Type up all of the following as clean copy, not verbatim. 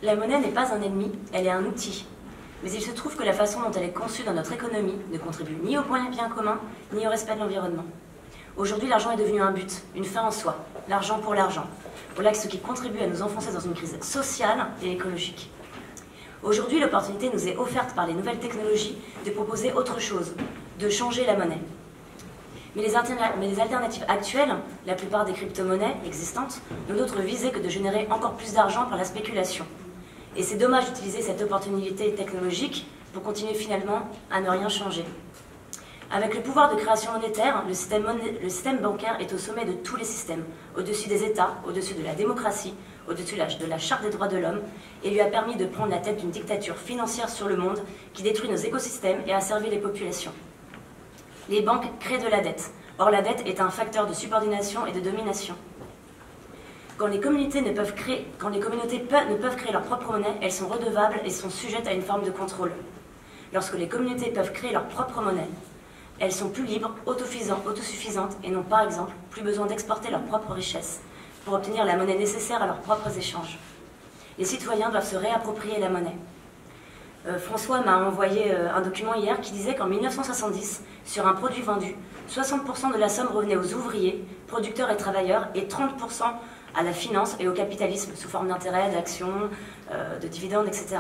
La monnaie n'est pas un ennemi, elle est un outil. Mais il se trouve que la façon dont elle est conçue dans notre économie ne contribue ni au bien commun, ni au respect de l'environnement. Aujourd'hui, l'argent est devenu un but, une fin en soi. L'argent, voilà ce qui contribue à nous enfoncer dans une crise sociale et écologique. Aujourd'hui, l'opportunité nous est offerte par les nouvelles technologies de proposer autre chose, de changer la monnaie. Mais les alternatives actuelles, la plupart des crypto-monnaies existantes, n'ont d'autre visée que de générer encore plus d'argent par la spéculation. Et c'est dommage d'utiliser cette opportunité technologique pour continuer finalement à ne rien changer. Avec le pouvoir de création monétaire, le système bancaire est au sommet de tous les systèmes, au-dessus des États, au-dessus de la démocratie, au-dessus de la Charte des droits de l'homme, et lui a permis de prendre la tête d'une dictature financière sur le monde qui détruit nos écosystèmes et asservit les populations. Les banques créent de la dette. Or, la dette est un facteur de subordination et de domination. Quand les communautés ne peuvent créer leur propre monnaie, elles sont redevables et sont sujettes à une forme de contrôle. Lorsque les communautés peuvent créer leur propre monnaie, elles sont plus libres, autosuffisantes et n'ont par exemple plus besoin d'exporter leurs propres richesses pour obtenir la monnaie nécessaire à leurs propres échanges. Les citoyens doivent se réapproprier la monnaie. François m'a envoyé un document hier qui disait qu'en 1970, sur un produit vendu, 60% de la somme revenait aux ouvriers, producteurs et travailleurs, et 30% à la finance et au capitalisme, sous forme d'intérêts, d'actions, de dividendes, etc.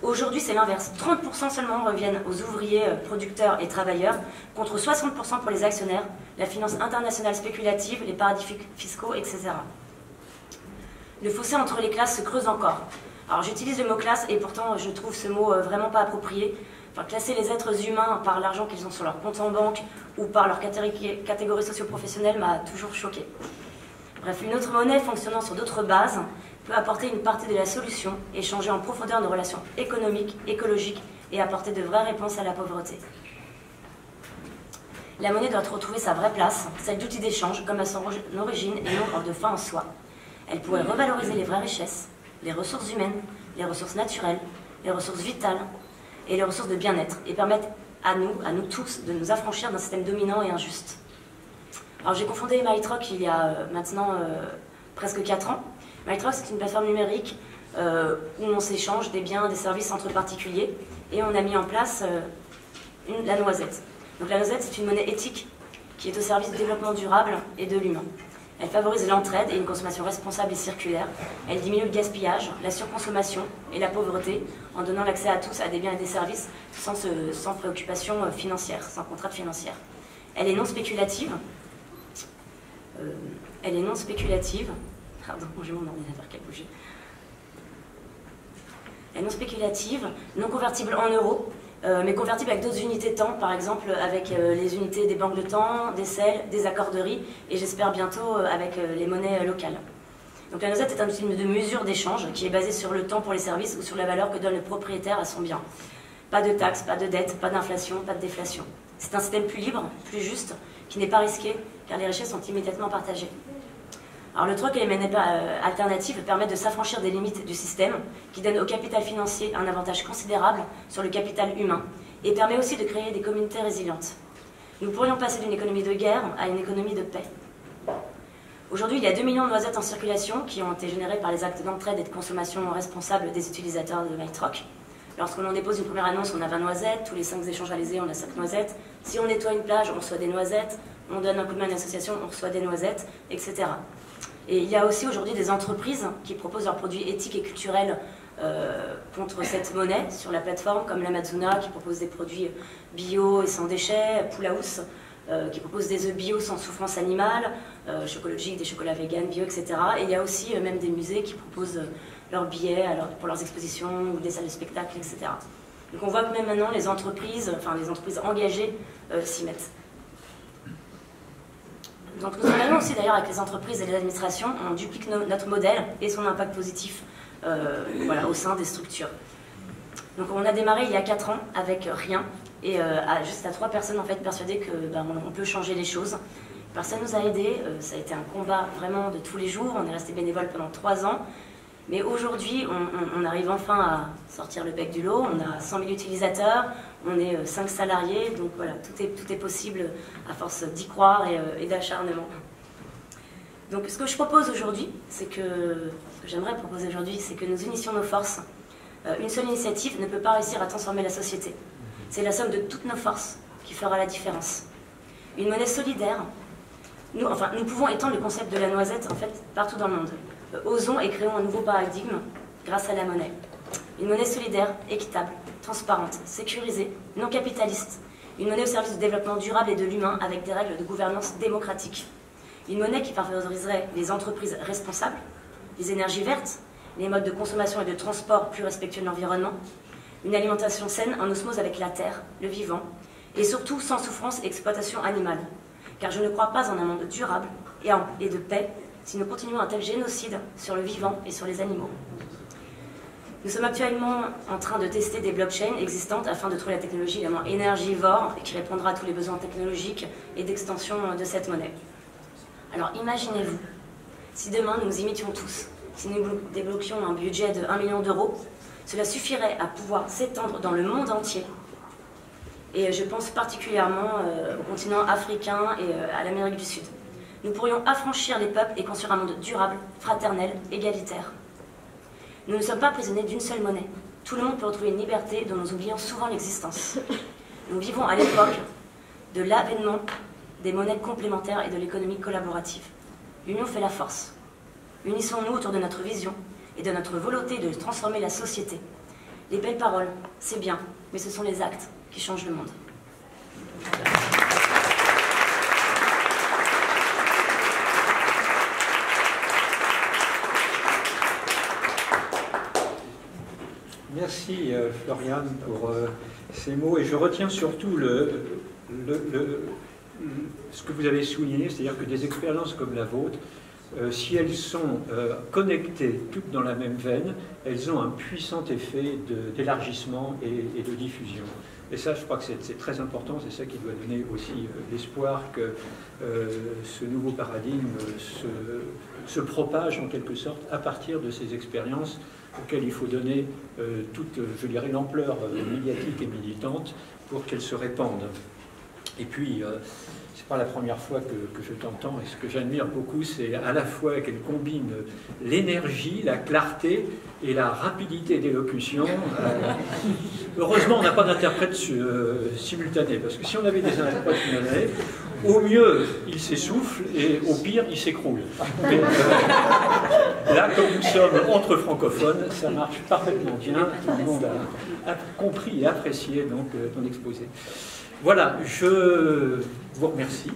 Aujourd'hui, c'est l'inverse. 30% seulement reviennent aux ouvriers, producteurs et travailleurs, contre 60% pour les actionnaires, la finance internationale spéculative, les paradis fiscaux, etc. Le fossé entre les classes se creuse encore. Alors j'utilise le mot classe et pourtant je trouve ce mot vraiment pas approprié. Enfin, classer les êtres humains par l'argent qu'ils ont sur leur compte en banque ou par leur catégorie socio-professionnelle m'a toujours choquée. Bref, une autre monnaie fonctionnant sur d'autres bases peut apporter une partie de la solution et changer en profondeur nos relations économiques, écologiques et apporter de vraies réponses à la pauvreté. La monnaie doit retrouver sa vraie place, celle d'outil d'échange comme à son origine et non de fin en soi. Elle pourrait revaloriser les vraies richesses, les ressources humaines, les ressources naturelles, les ressources vitales et les ressources de bien-être et permettre à nous tous, de nous affranchir d'un système dominant et injuste. Alors j'ai cofondé MyTroc il y a maintenant presque 4 ans. MyTroc, c'est une plateforme numérique où on s'échange des biens, des services entre particuliers et on a mis en place la noisette. Donc la noisette, c'est une monnaie éthique qui est au service du développement durable et de l'humain. Elle favorise l'entraide et une consommation responsable et circulaire. Elle diminue le gaspillage, la surconsommation et la pauvreté en donnant l'accès à tous à des biens et des services sans préoccupation financière, sans contrainte financière. Elle est non spéculative. Pardon, j'ai mon ordinateur qui a bougé. Elle est non spéculative, non convertible en euros, mais convertible avec d'autres unités de temps, par exemple avec les unités des banques de temps, des selles, des accorderies, et j'espère bientôt avec les monnaies locales. Donc la noisette est un outil de mesure d'échange qui est basé sur le temps pour les services ou sur la valeur que donne le propriétaire à son bien. Pas de taxes, pas de dettes, pas d'inflation, pas de déflation. C'est un système plus libre, plus juste, qui n'est pas risqué, car les richesses sont immédiatement partagées. Alors le troc et les monnaies alternatives permettent de s'affranchir des limites du système, qui donne au capital financier un avantage considérable sur le capital humain, et permet aussi de créer des communautés résilientes. Nous pourrions passer d'une économie de guerre à une économie de paix. Aujourd'hui, il y a 2 millions de noisettes en circulation qui ont été générées par les actes d'entraide et de consommation responsables des utilisateurs de MyTroc. Lorsqu'on en dépose une première annonce, on a 20 noisettes, tous les 5 échanges réalisés, on a 5 noisettes. Si on nettoie une plage, on reçoit des noisettes, on donne un coup de main à une association, on reçoit des noisettes, etc. Et il y a aussi aujourd'hui des entreprises qui proposent leurs produits éthiques et culturels contre cette monnaie sur la plateforme, comme l'Amazona qui propose des produits bio et sans déchets, Poulaous qui propose des œufs bio sans souffrance animale, Chocologique, des chocolats vegan, bio, etc. Et il y a aussi même des musées qui proposent leurs billets pour leurs expositions ou des salles de spectacle, etc. Donc on voit que même maintenant les entreprises engagées s'y mettent. Donc nous travaillons aussi d'ailleurs avec les entreprises et les administrations, on duplique notre modèle et son impact positif au sein des structures. Donc on a démarré il y a 4 ans avec rien et juste à 3 personnes en fait persuadées que on peut changer les choses. Personne nous a aidés, ça a été un combat vraiment de tous les jours, on est resté bénévole pendant 3 ans. Mais aujourd'hui, on arrive enfin à sortir le bec du lot, on a 100 000 utilisateurs, on est 5 salariés, donc voilà, tout est possible à force d'y croire et d'acharnement. Donc ce que je propose aujourd'hui, ce que j'aimerais proposer aujourd'hui, c'est que nous unissions nos forces. Une seule initiative ne peut pas réussir à transformer la société. C'est la somme de toutes nos forces qui fera la différence. Une monnaie solidaire, nous pouvons étendre le concept de la noisette en fait, partout dans le monde. Osons et créons un nouveau paradigme grâce à la monnaie. Une monnaie solidaire, équitable, transparente, sécurisée, non capitaliste. Une monnaie au service du développement durable et de l'humain avec des règles de gouvernance démocratique. Une monnaie qui favoriserait les entreprises responsables, les énergies vertes, les modes de consommation et de transport plus respectueux de l'environnement, une alimentation saine en osmose avec la terre, le vivant, et surtout sans souffrance et exploitation animale. Car je ne crois pas en un monde durable et de paix si nous continuons un tel génocide sur le vivant et sur les animaux. Nous sommes actuellement en train de tester des blockchains existantes afin de trouver la technologie la moins énergivore et qui répondra à tous les besoins technologiques et d'extension de cette monnaie. Alors imaginez-vous, si demain nous imitions tous, si nous débloquions un budget de 1 million d'euros, cela suffirait à pouvoir s'étendre dans le monde entier. Et je pense particulièrement au continent africain et à l'Amérique du Sud. Nous pourrions affranchir les peuples et construire un monde durable, fraternel, égalitaire. Nous ne sommes pas prisonniers d'une seule monnaie. Tout le monde peut retrouver une liberté dont nous oublions souvent l'existence. Nous vivons à l'époque de l'avènement des monnaies complémentaires et de l'économie collaborative. L'union fait la force. Unissons-nous autour de notre vision et de notre volonté de transformer la société. Les belles paroles, c'est bien, mais ce sont les actes qui changent le monde. Merci Floriane pour ces mots, et je retiens surtout ce que vous avez souligné, c'est-à-dire que des expériences comme la vôtre, si elles sont connectées toutes dans la même veine, elles ont un puissant effet d'élargissement et de diffusion. Et ça, je crois que c'est très important, c'est ça qui doit donner aussi l'espoir que ce nouveau paradigme se propage en quelque sorte à partir de ces expériences auxquelles il faut donner toute, je dirais, l'ampleur médiatique et militante pour qu'elles se répandent. Et puis, c'est pas la première fois que je t'entends, et ce que j'admire beaucoup, c'est à la fois qu'elle combine l'énergie, la clarté et la rapidité d'élocution. Heureusement, on n'a pas d'interprète simultané, parce que si on avait des interprètes simultanés, au mieux, il s'essouffle, et au pire, il s'écroule. Mais là, comme nous sommes entre francophones, ça marche parfaitement bien. Tout le monde a compris et apprécié donc, ton exposé. Voilà, je vous remercie.